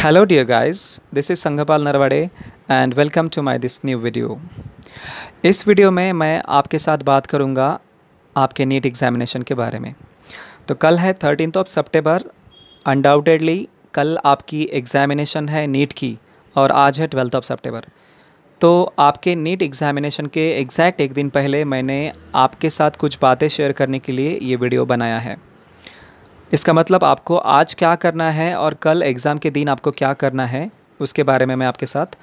Hello dear guys, this is Sanghapal Narwade and welcome to my this new video। इस video में मैं आपके साथ बात करूंगा आपके नीट एग्ज़ामिनेशन के बारे में। तो कल है 13th ऑफ सितंबर, अनडाउटेडली कल आपकी एग्ज़ामिनेशन है नीट की और आज है 12th ऑफ सितंबर। तो आपके नीट एग्ज़ामिनेशन के एग्जैक्ट एक दिन पहले मैंने आपके साथ कुछ बातें शेयर करने के लिए ये वीडियो बनाया है। इसका मतलब आपको आज क्या करना है और कल एग्ज़ाम के दिन आपको क्या करना है उसके बारे में मैं आपके साथ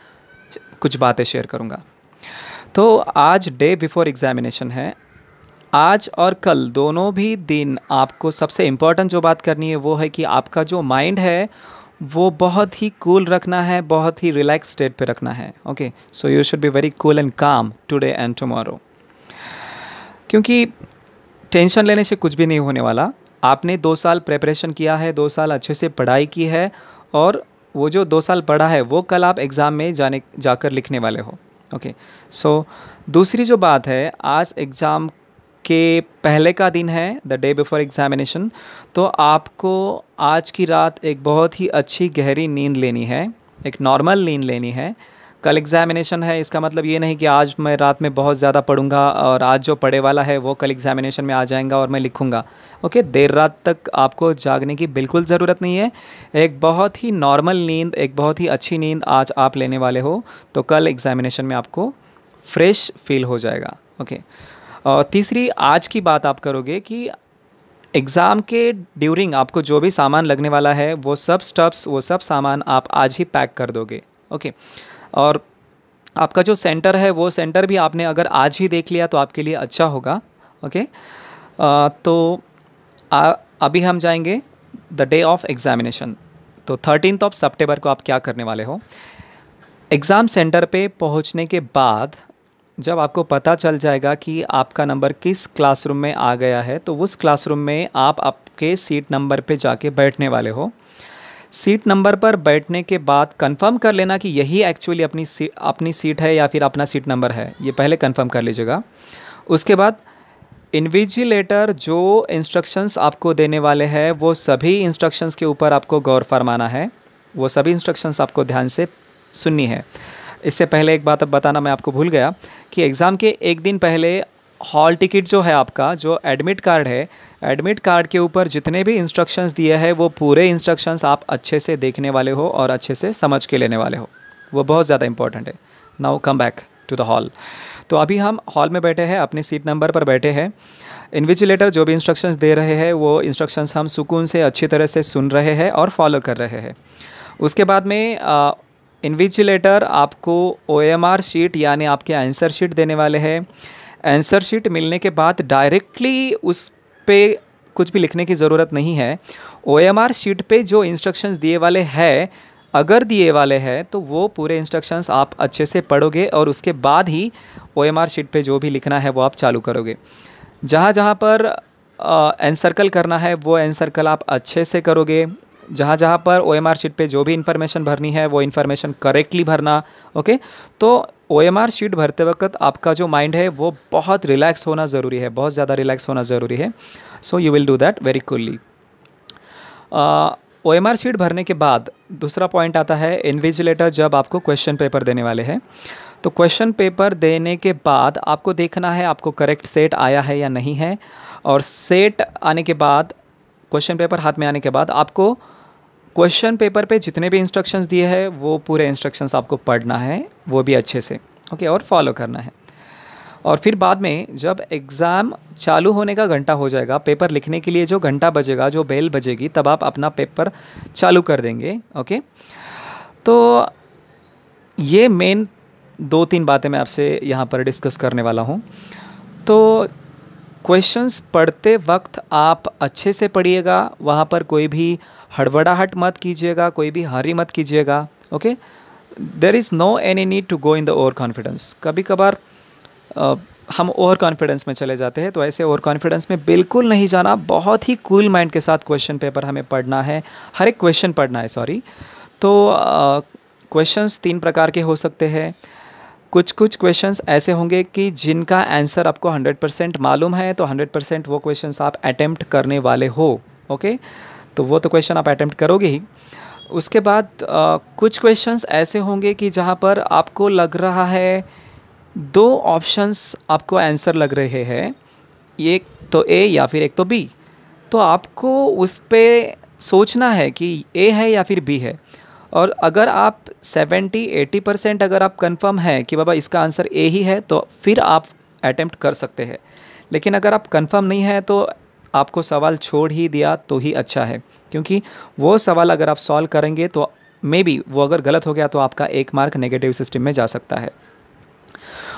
कुछ बातें शेयर करूँगा। तो आज डे बिफोर एग्ज़ामिनेशन है। आज और कल दोनों भी दिन आपको सबसे इम्पॉर्टेंट जो बात करनी है वो है कि आपका जो माइंड है वो बहुत ही कूल रखना है, बहुत ही रिलैक्स स्टेट पे रखना है। Okay, so you should be very cool and काम टुडे एंड टुमारो, क्योंकि टेंशन लेने से कुछ भी नहीं होने वाला। आपने 2 साल प्रिपरेशन किया है, 2 साल अच्छे से पढ़ाई की है और वो जो 2 साल पढ़ा है वो कल आप एग्ज़ाम में जाकर लिखने वाले हो। ओके, सो दूसरी जो बात है, आज एग्ज़ाम के पहले का दिन है, द डे बिफोर एग्ज़ामिनेशन। तो आपको आज की रात एक बहुत ही अच्छी गहरी नींद लेनी है, एक नॉर्मल नींद लेनी है। कल एग्ज़ामिनेशन है, इसका मतलब ये नहीं कि आज मैं रात में बहुत ज़्यादा पढ़ूंगा और आज जो पढ़े वाला है वो कल एग्ज़ामिनेशन में आ जाएगा और मैं लिखूंगा। ओके, देर रात तक आपको जागने की बिल्कुल ज़रूरत नहीं है। एक बहुत ही नॉर्मल नींद, एक बहुत ही अच्छी नींद आज आप लेने वाले हो, तो कल एग्ज़ामिनेशन में आपको फ्रेश फील हो जाएगा। ओके, और तीसरी आज की बात आप करोगे कि एग्ज़ाम के ड्यूरिंग आपको जो भी सामान लगने वाला है वो सब स्टफ्स, वो सब सामान आप आज ही पैक कर दोगे। ओके, और आपका जो सेंटर है वो सेंटर भी आपने अगर आज ही देख लिया तो आपके लिए अच्छा होगा। ओके, तो अभी हम जाएंगे द डे ऑफ एग्ज़ामिनेशन। तो 13th ऑफ सितंबर को आप क्या करने वाले हो। एग्ज़ाम सेंटर पे पहुंचने के बाद जब आपको पता चल जाएगा कि आपका नंबर किस क्लासरूम में आ गया है, तो उस क्लासरूम में आप आपके सीट नंबर पे जाके बैठने वाले हो। सीट नंबर पर बैठने के बाद कंफर्म कर लेना कि यही एक्चुअली अपनी सीट है या फिर अपना सीट नंबर है, ये पहले कंफर्म कर लीजिएगा। उसके बाद इन्विजिलेटर जो इंस्ट्रक्शंस आपको देने वाले हैं वो सभी इंस्ट्रक्शंस के ऊपर आपको गौर फरमाना है, वो सभी इंस्ट्रक्शंस आपको ध्यान से सुननी है। इससे पहले एक बात अब बताना मैं आपको भूल गया कि एग्ज़ाम के एक दिन पहले हॉल टिकट जो है आपका, जो एडमिट कार्ड है, एडमिट कार्ड के ऊपर जितने भी इंस्ट्रक्शंस दिए हैं वो पूरे इंस्ट्रक्शंस आप अच्छे से देखने वाले हो और अच्छे से समझ के लेने वाले हो। वो बहुत ज़्यादा इंपॉर्टेंट है। Now come back to the hall. तो अभी हम हॉल में बैठे हैं, अपने सीट नंबर पर बैठे हैं। इन्विजिलेटर जो भी इंस्ट्रक्शंस दे रहे हैं वो इंस्ट्रक्शंस हम सुकून से अच्छी तरह से सुन रहे हैं और फॉलो कर रहे हैं। उसके बाद में इन्विजिलेटर आपको OMR शीट यानी आपके आंसर शीट देने वाले हैं। आंसर शीट मिलने के बाद डायरेक्टली उस पे कुछ भी लिखने की ज़रूरत नहीं है। OMR शीट पे जो इंस्ट्रक्शंस दिए वाले हैं, अगर दिए वाले हैं तो वो पूरे इंस्ट्रक्शंस आप अच्छे से पढ़ोगे और उसके बाद ही OMR शीट पे जो भी लिखना है वो आप चालू करोगे। जहाँ जहाँ पर एनसर्कल करना है वो एनसर्कल आप अच्छे से करोगे। जहाँ जहाँ पर OMR शीट पे जो भी इन्फॉर्मेशन भरनी है वो इन्फॉर्मेशन करेक्टली भरना। ओके, तो OMR शीट भरते वक्त आपका जो माइंड है वो बहुत रिलैक्स होना ज़रूरी है, बहुत ज़्यादा रिलैक्स होना ज़रूरी है। So you will do that very coolly. OMR sheet भरने के बाद दूसरा पॉइंट आता है, इन्विजिलेटर जब आपको क्वेश्चन पेपर देने वाले हैं, तो क्वेश्चन पेपर देने के बाद आपको देखना है आपको करेक्ट सेट आया है या नहीं है। और सेट आने के बाद, क्वेश्चन पेपर हाथ में आने के बाद आपको क्वेश्चन पेपर पे जितने भी इंस्ट्रक्शंस दिए हैं वो पूरे इंस्ट्रक्शंस आपको पढ़ना है, वो भी अच्छे से। ओके, और फॉलो करना है। और फिर बाद में जब एग्ज़ाम चालू होने का घंटा हो जाएगा, पेपर लिखने के लिए जो घंटा बजेगा, जो बेल बजेगी, तब आप अपना पेपर चालू कर देंगे। ओके, तो ये मेन 2-3 बातें मैं आपसे यहाँ पर डिस्कस करने वाला हूँ। तो क्वेश्चंस पढ़ते वक्त आप अच्छे से पढ़िएगा, वहाँ पर कोई भी हड़बड़ाहट मत कीजिएगा, कोई भी हरी मत कीजिएगा। Okay, there is no any need to go in the over confidence. कभी कभार हम ओवर कॉन्फिडेंस में चले जाते हैं, तो ऐसे ओवर कॉन्फिडेंस में बिल्कुल नहीं जाना। बहुत ही कूल माइंड के साथ क्वेश्चन पेपर हमें पढ़ना है, हर एक क्वेश्चन पढ़ना है। सॉरी, तो क्वेश्चंस 3 प्रकार के हो सकते हैं। कुछ क्वेश्चंस ऐसे होंगे कि जिनका आंसर आपको 100% मालूम है, तो 100% वो क्वेश्चंस आप अटेम्प्ट करने वाले हो। ओके, तो वो तो क्वेश्चन आप अटेम्प्ट करोगे ही। उसके बाद कुछ क्वेश्चंस ऐसे होंगे कि जहाँ पर आपको लग रहा है दो ऑप्शंस आपको आंसर लग रहे हैं, एक तो ए या फिर एक तो बी, तो आपको उस पे सोचना है कि ए है या फिर बी है। और अगर आप 70-80% अगर आप कंफर्म है कि बाबा इसका आंसर ए ही है, तो फिर आप अटेम्प्ट कर सकते हैं। लेकिन अगर आप कंफर्म नहीं है तो आपको सवाल छोड़ ही दिया तो ही अच्छा है, क्योंकि वो सवाल अगर आप सॉल्व करेंगे तो मे बी वो अगर गलत हो गया तो आपका 1 मार्क नेगेटिव सिस्टम में जा सकता है।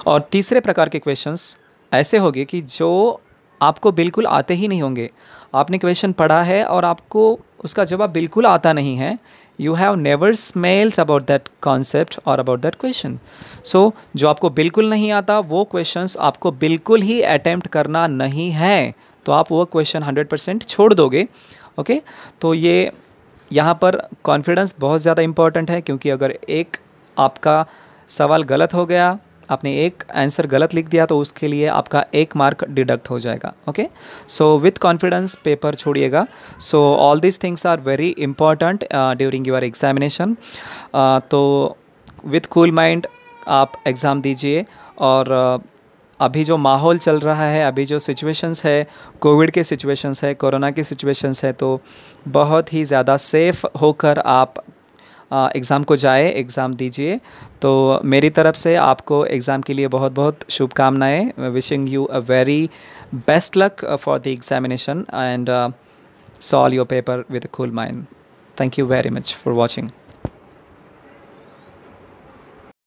और तीसरे प्रकार के क्वेश्चंस ऐसे होंगे कि जो आपको बिल्कुल आते ही नहीं होंगे। आपने क्वेश्चन पढ़ा है और आपको उसका जवाब बिल्कुल आता नहीं है, you have never smelled about that concept और अबाउट दैट क्वेश्चन। सो जो आपको बिल्कुल नहीं आता वो क्वेश्चंस आपको बिल्कुल ही अटेम्प्ट करना नहीं है, तो आप वो क्वेश्चन 100% छोड़ दोगे। ओके, तो ये यहाँ पर कॉन्फिडेंस बहुत ज़्यादा इंपॉर्टेंट है, क्योंकि अगर एक आपका सवाल गलत हो गया, आपने एक आंसर गलत लिख दिया, तो उसके लिए आपका 1 मार्क डिडक्ट हो जाएगा। Okay, so with confidence paper छोड़िएगा। So all this things are very important during your examination. तो विथ कूल माइंड आप एग्ज़ाम दीजिए। और अभी जो माहौल चल रहा है, अभी जो सिचुएशंस है, कोविड के सिचुएशंस है, कोरोना की सिचुएशंस है, तो बहुत ही ज़्यादा सेफ़ होकर आप एग्ज़ाम को जाए, एग्ज़ाम दीजिए। तो मेरी तरफ से आपको एग्ज़ाम के लिए बहुत बहुत शुभकामनाएं। Wishing you a very best luck for the examination and solve your paper with a cool mind. Thank you very much for watching.